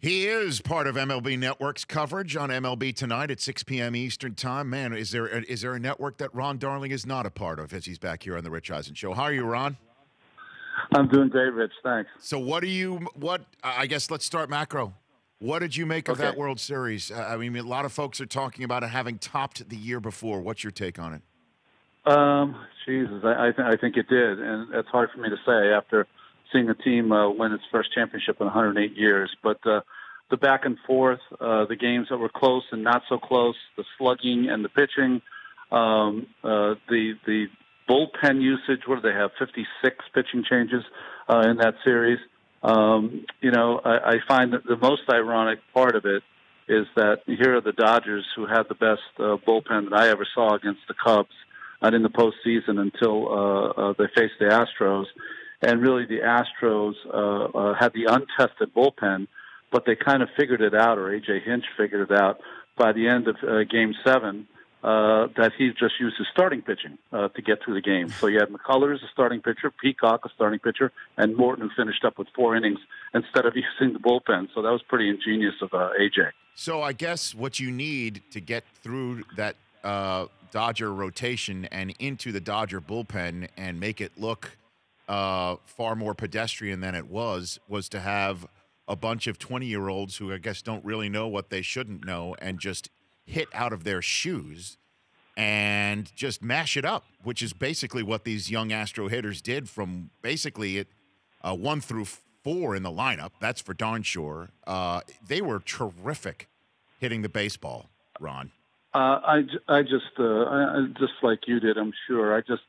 He is part of MLB Network's coverage on MLB Tonight at 6 p.m. Eastern Time. Man, is there a network that Ron Darling is not a part of as he's back here on the Rich Eisen Show? How are you, Ron? I'm doing great, Rich. Thanks. So I guess let's start macro. What did you make of that World Series? I mean, a lot of folks are talking about it having topped the year before. What's your take on it? Jesus, I think it did, and it's hard for me to say after seeing a team win its first championship in 108 years. But the back and forth, the games that were close and not so close, the slugging and the pitching, the bullpen usage. What do they have? 56 pitching changes in that series. I find that the most ironic part of it is that here are the Dodgers, who had the best bullpen that I ever saw against the Cubs, not in the postseason until they faced the Astros. And really, the Astros had the untested bullpen, but they kind of figured it out, or A.J. Hinch figured it out by the end of Game 7, that he just used his starting pitching to get through the game. So you had McCullers, a starting pitcher, Peacock, a starting pitcher, and Morton, who finished up with 4 innings instead of using the bullpen. So that was pretty ingenious of A.J. So I guess what you need to get through that Dodger rotation and into the Dodger bullpen and make it look far more pedestrian than it was to have a bunch of 20-year-olds who I guess don't really know what they shouldn't know and just hit out of their shoes and just mash it up, which is basically what these young Astro hitters did from basically 1 through 4 in the lineup. That's for darn sure. They were terrific hitting the baseball, Ron. I just like you did, I'm sure. I just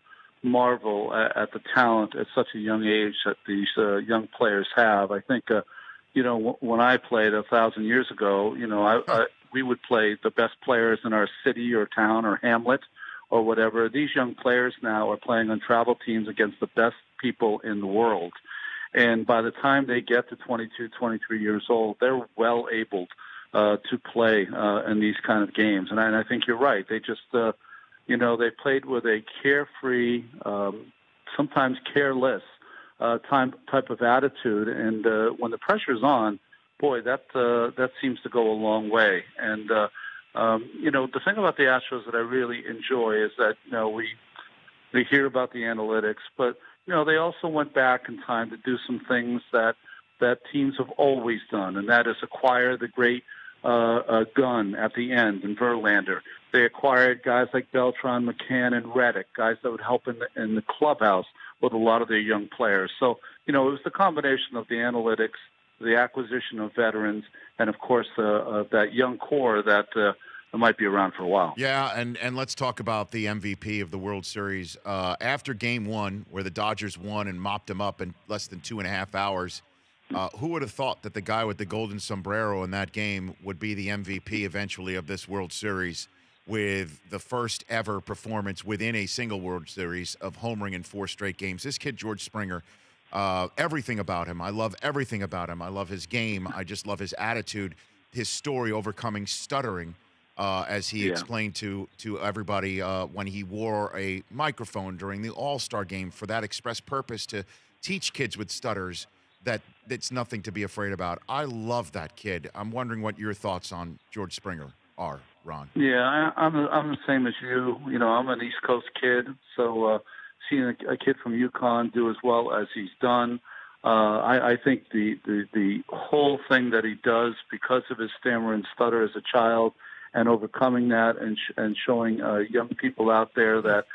marvel at the talent at such a young age that these young players have. I think, when I played 1,000 years ago, we would play the best players in our city or town or hamlet or whatever. These young players now are playing on travel teams against the best people in the world. And by the time they get to 22, 23 years old, they're well able to play in these kind of games. And I think you're right. They just they played with a carefree, sometimes careless type of attitude. And when the pressure's on, boy, that seems to go a long way. And, the thing about the Astros that I really enjoy is that, we hear about the analytics, but, they also went back in time to do some things that teams have always done, and that is acquire the great gun at the end in Verlander. They acquired guys like Beltran, McCann, and Reddick, guys that would help in the clubhouse with a lot of their young players. So, it was the combination of the analytics, the acquisition of veterans, and, of course, that young core that might be around for a while. Yeah, and let's talk about the MVP of the World Series. After Game 1, where the Dodgers won and mopped them up in less than 2.5 hours, who would have thought that the guy with the golden sombrero in that game would be the MVP eventually of this World Series, with the first ever performance within a single World Series of homering in 4 straight games? This kid, George Springer, everything about him. I love everything about him. I love his game. I just love his attitude, his story overcoming stuttering, as he explained to everybody when he wore a microphone during the All-Star game for that express purpose to teach kids with stutters that it's nothing to be afraid about. I love that kid. I'm wondering what your thoughts on George Springer are, Ron. Yeah, I'm the same as you. I'm an East Coast kid, so seeing a kid from UConn do as well as he's done, I think the whole thing that he does because of his stammer and stutter as a child, and overcoming that and showing young people out there that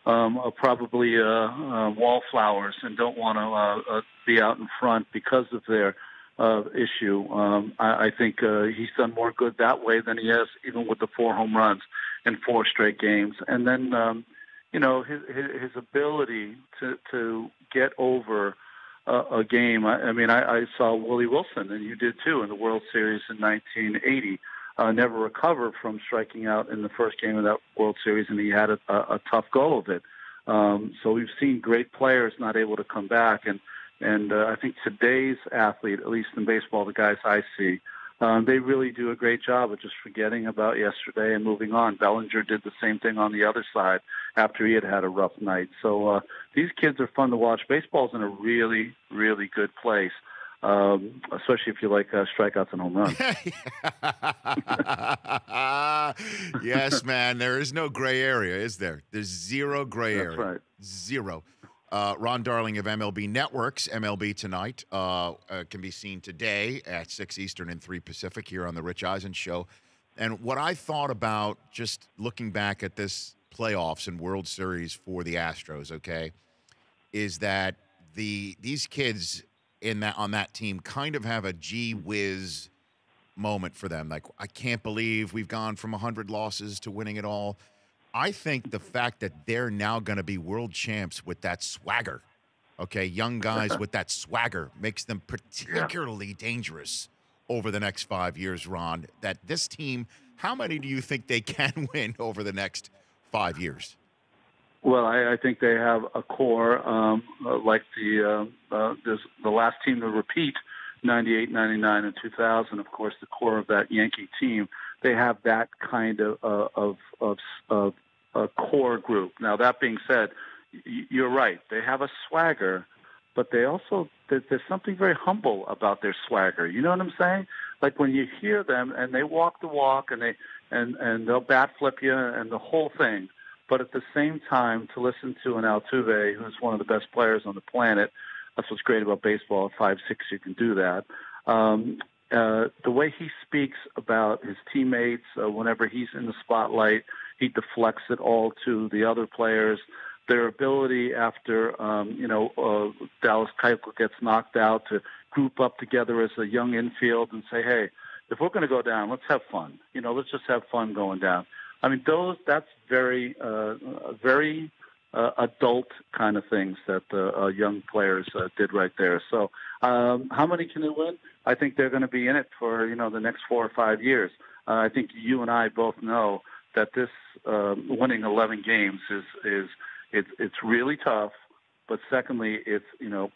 are probably wallflowers and don't want to be out in front because of their issue. I think he's done more good that way than he has even with the 4 home runs in 4 straight games. And then, his ability to get over a game. I saw Willie Wilson, and you did too, in the World Series in 1980. Never recovered from striking out in the first game of that World Series, and he had a tough go of it. So we've seen great players not able to come back, and I think today's athlete, at least in baseball, the guys I see, they really do a great job of just forgetting about yesterday and moving on. Bellinger did the same thing on the other side after he had a rough night. So these kids are fun to watch. Baseball's in a really, really good place. especially if you like strikeouts and home runs. Yes, man. There is no gray area, is there? There's zero gray That's area. right. Zero. Ron Darling of MLB Networks, MLB Tonight, can be seen today at 6 Eastern and 3 Pacific here on the Rich Eisen Show. And what I thought about just looking back at this playoffs and World Series for the Astros, okay, is that these kids on that team kind of have a gee whiz moment for them. Like, I can't believe we've gone from 100 losses to winning it all. I think the fact that they're now going to be world champs with that swagger, okay, young guys with that swagger, makes them particularly dangerous over the next 5 years, Ron. That this team, how many do you think they can win over the next 5 years? Well, I think they have a core like the last team to repeat, 98, 99, and 2000. Of course, the core of that Yankee team. They have that kind of core group. Now, that being said, you're right. They have a swagger, but they also there's something very humble about their swagger. You know what I'm saying? Like when you hear them and they walk the walk and they'll bat flip you and the whole thing. But at the same time, to listen to an Altuve, who's one of the best players on the planet, that's what's great about baseball. At 5'6", you can do that. The way he speaks about his teammates, whenever he's in the spotlight, he deflects it all to the other players. Their ability after, Dallas Keuchel gets knocked out to group up together as a young infield and say, hey, if we're going to go down, let's have fun. Let's just have fun going down. I mean, that's very adult kind of things that young players did right there. So how many can they win? I think they're going to be in it for, the next 4 or 5 years. I think you and I both know that this winning 11 games it's really tough. But secondly, can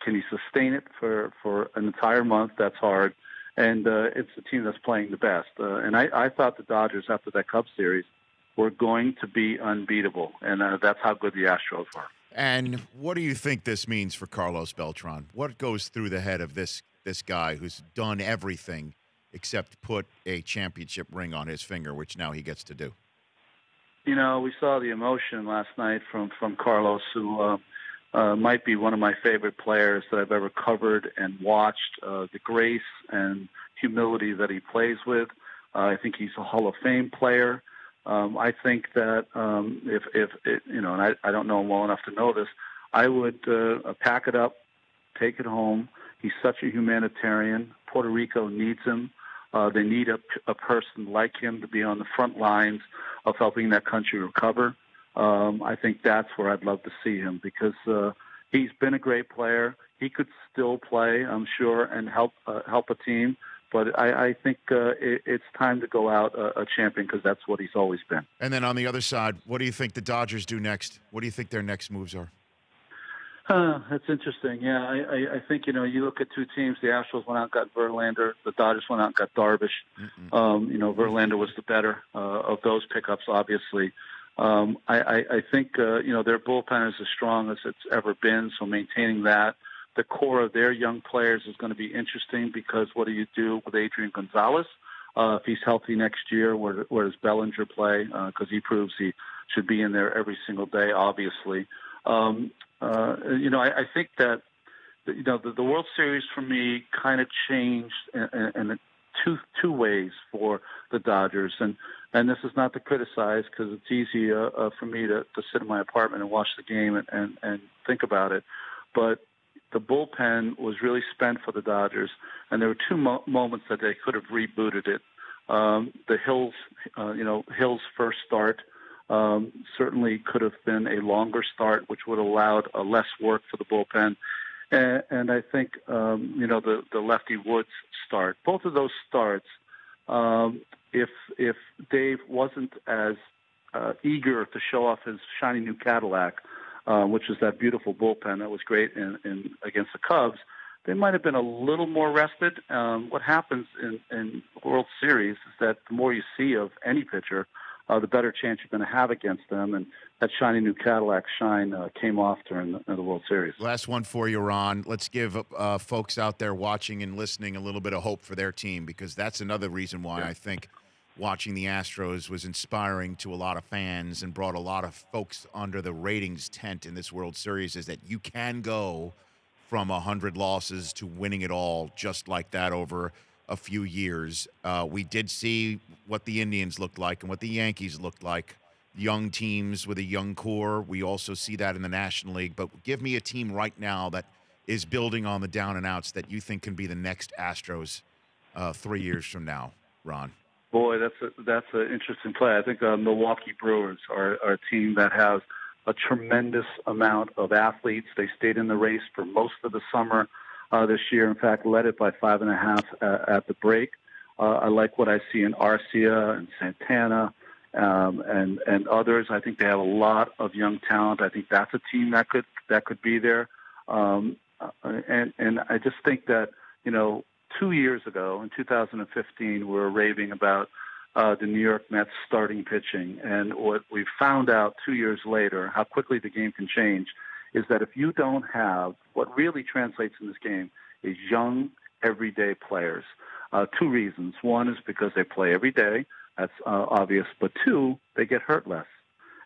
you sustain it for an entire month? That's hard. And it's the team that's playing the best. And I thought the Dodgers, after that Cubs series, were going to be unbeatable. And that's how good the Astros were. And what do you think this means for Carlos Beltran? What goes through the head of this guy who's done everything except put a championship ring on his finger, which now he gets to do? We saw the emotion last night from Carlos, who might be one of my favorite players that I've ever covered and watched. The grace and humility that he plays with. I think he's a Hall of Fame player. I think that and I don't know him well enough to know this, I would pack it up, take it home. He's such a humanitarian. Puerto Rico needs him. They need a person like him to be on the front lines of helping that country recover. I think that's where I'd love to see him because he's been a great player. He could still play, I'm sure, and help a team. But I think it's time to go out a champion because that's what he's always been. And then on the other side, what do you think the Dodgers do next? What do you think their next moves are? That's interesting. Yeah, I think, you look at two teams. The Astros went out and got Verlander. The Dodgers went out and got Darvish. Verlander was the better of those pickups, obviously. I think, their bullpen is as strong as it's ever been, so maintaining that. The core of their young players is going to be interesting because what do you do with Adrian Gonzalez? If he's healthy next year, where does Bellinger play? Because he proves he should be in there every single day, obviously. I think that, the World Series for me kind of changed in two ways for the Dodgers. And this is not to criticize because it's easy for me to sit in my apartment and watch the game and think about it. But the bullpen was really spent for the Dodgers, and there were two moments that they could have rebooted it. The Hill's first start certainly could have been a longer start, which would have allowed less work for the bullpen. And I think, the Lefty Woods start, both of those starts, if Dave wasn't as eager to show off his shiny new Cadillac, which is that beautiful bullpen that was great in against the Cubs, they might have been a little more rested. What happens in World Series is that the more you see of any pitcher, the better chance you're going to have against them. And that shiny new Cadillac shine came off during the World Series. Last one for you, Ron. Let's give folks out there watching and listening a little bit of hope for their team, because that's another reason why I think watching the Astros was inspiring to a lot of fans and brought a lot of folks under the ratings tent in this World Series, is that you can go from 100 losses to winning it all just like that over a few years. We did see what the Indians looked like and what the Yankees looked like. Young teams with a young core. We also see that in the National League. But give me a team right now that is building on the down and outs that you think can be the next Astros 3 years from now, Ron. Boy, that's an interesting play. I think Milwaukee Brewers are a team that has a tremendous amount of athletes. They stayed in the race for most of the summer this year. In fact, led it by 5.5 at the break. I like what I see in Arcia and Santana and others. I think they have a lot of young talent. I think that's a team that could be there. And I just think that 2 years ago, in 2015, we were raving about the New York Mets starting pitching. And what we found out 2 years later, how quickly the game can change, is that if you don't have what really translates in this game is young, everyday players. 2 reasons. One is because they play every day. That's obvious. But 2, they get hurt less.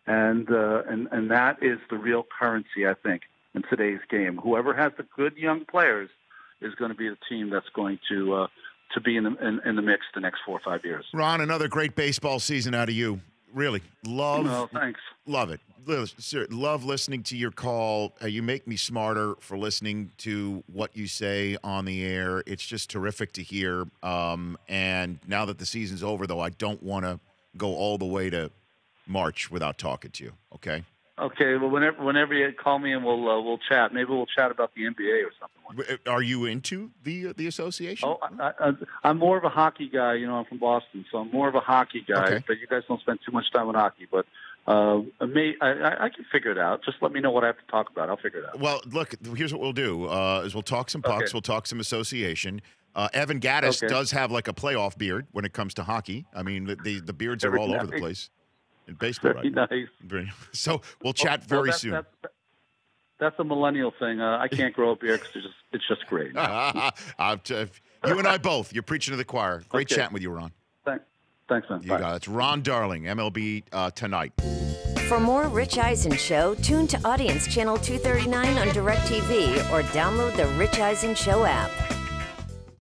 And that is the real currency, I think, in today's game. Whoever has the good young players is going to be the team that's going to be in the mix the next 4 or 5 years. Ron, another great baseball season out of you. Really love. Oh, thanks. Love it. Love listening to your call. You make me smarter for listening to what you say on the air. It's just terrific to hear. And now that the season's over, though, I don't want to go all the way to March without talking to you. Okay. Okay, well, whenever you call me and we'll chat. Maybe we'll chat about the NBA or something like that. Are you into the association? Oh, I'm more of a hockey guy. I'm from Boston, so I'm more of a hockey guy. Okay. But you guys don't spend too much time on hockey. But I can figure it out. Just let me know what I have to talk about. I'll figure it out. Well, look, here's what we'll do: is we'll talk some pucks, we'll talk some association. Evan Gaddis does have like a playoff beard when it comes to hockey. I mean, the beards are all over the place. In baseball, very nice. So we'll chat very soon. That's a millennial thing. I can't grow a beard because it's just great. You and I both. You're preaching to the choir. Great chatting with you, Ron. Thanks, man. You got it. It's Ron Darling, MLB Tonight. For more Rich Eisen Show, tune to Audience Channel 239 on DirecTV or download the Rich Eisen Show app.